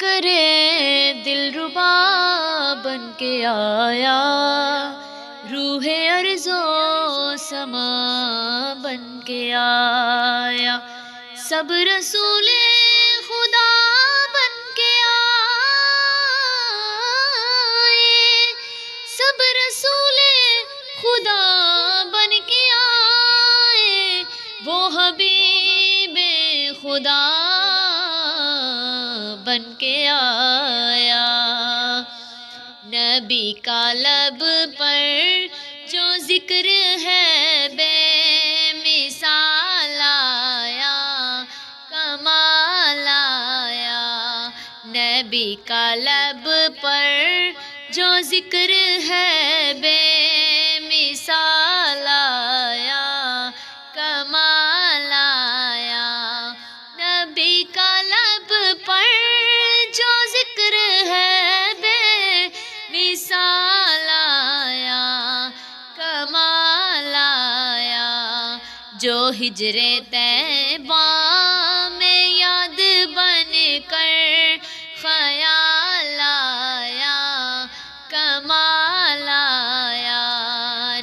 کرے دلربا بن کے آیا، روح ارض و سما بن کے آیا، سب رسول خدا بن کے آئے، سب رسول خدا بن کے آئے، وہ حبیب خدا بن کے آیا۔ نبی کا لب پر جو ذکر ہے بے مثال آیا، کمال آیا۔ نبی کا لب پر جو ذکر ہے بے مثال آیا، کمال آیا۔ نبی کا لب پر جو ذکر ہے بے مثال آیا، کمال آیا۔ جو ہجر طیبہ میں یاد بن کر خیال آیا، کمال آیا۔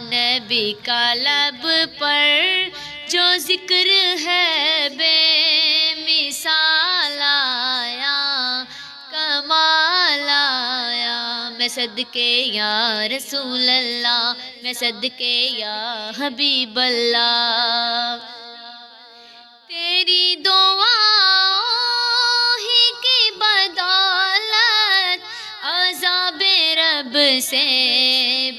نبی کا لب پر جو ذکر ہے بے مثال آیا، کمال آیا۔ میں صدقے یا رسول اللہ، میں صدقے یا حبیب اللہ، تیری دعاؤں ہی کی بدولت عذاب رب سے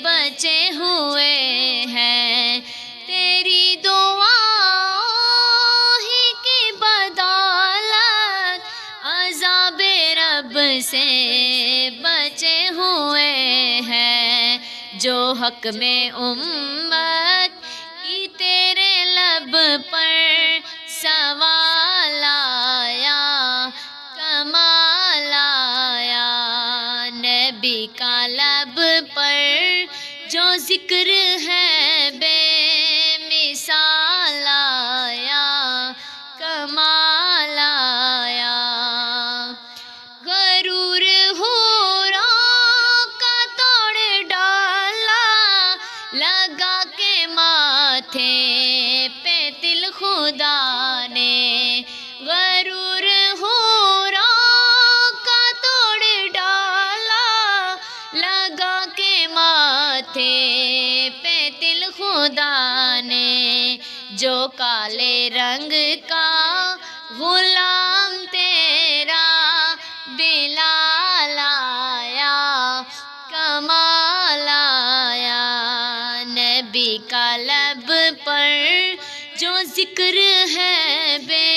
بچے ہوئے ہیں، تیری دعاؤں ہی کی بدولت عذاب رب سے بچے ہوئے ہیں۔ جو حق میں امت کی تیرے لب پر سوال آیا، کمال آیا۔ نبی کا لب پر جو ذکر ہے بے مثال آیا، کمال آیا۔ غرور حوروں کا توڑ ڈالا، لگا کے ماتھے پہ تل خدا نے، غرور حوروں کا توڑ ڈالا، لگا کے ماتھے پہ تل خدا نے۔ جو کالے رنگ کا غلام تیرا بلال آیا، کمال آیا۔ نبی کا لب پر جو ذکر ہے بے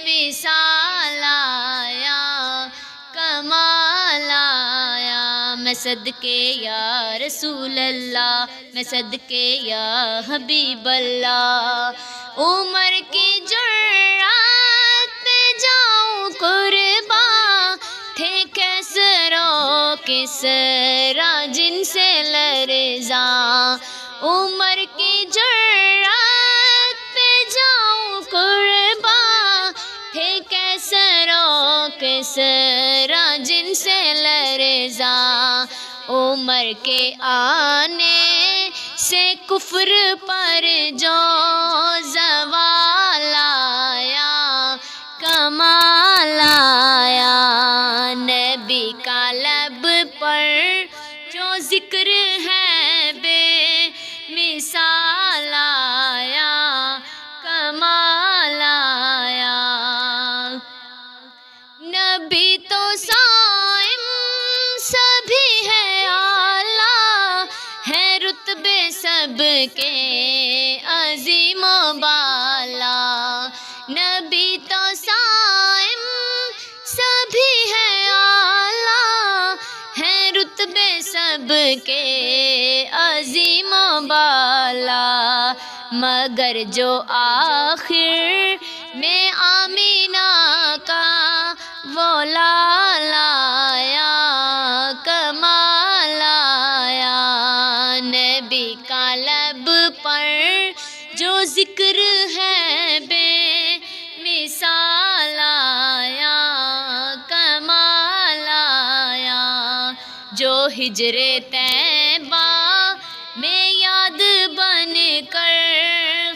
مثال آیا، کمال آیا۔ میں صدقے یا رسول اللہ، میں صدقے یا حبیب اللہ، عمر کی جرات پہ جاؤں قرباں، تھے کیسرا کسریٰ جن سے لرزاں، عمر کی جرات پہ جاؤں قرباں، تھے کیسرا کسریٰ جن سے لرزاں۔ عمر کے آنے سے کفر پر جو زوال آیا، کمال آیا۔ نبی کا لب پر جو ذکر ہے بے مثال آیا، کمال آیا۔ نبی تو صائم سبھی ہے اعلیٰ، ہے رتبے سب کے عظیم و بالا، نبی تو صائم سبھی ہے اعلیٰ، ہے رتبے سب کے عظیم و بالا، مگر جو آخر میں آمینہ کا وہ لال آیا، کمال آیا۔ نبی کا لب پر جو ذکر ہے بے مثال آیا، کمال ہجر طیبہ میں یاد بن کر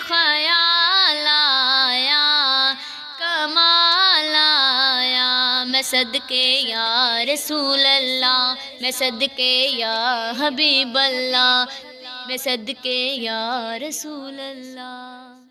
خیال آیا، کمال آیا۔ میں صدقے یا رسول اللہ، میں صدقے یا حبیب اللہ، میں صدقے یا رسول اللہ۔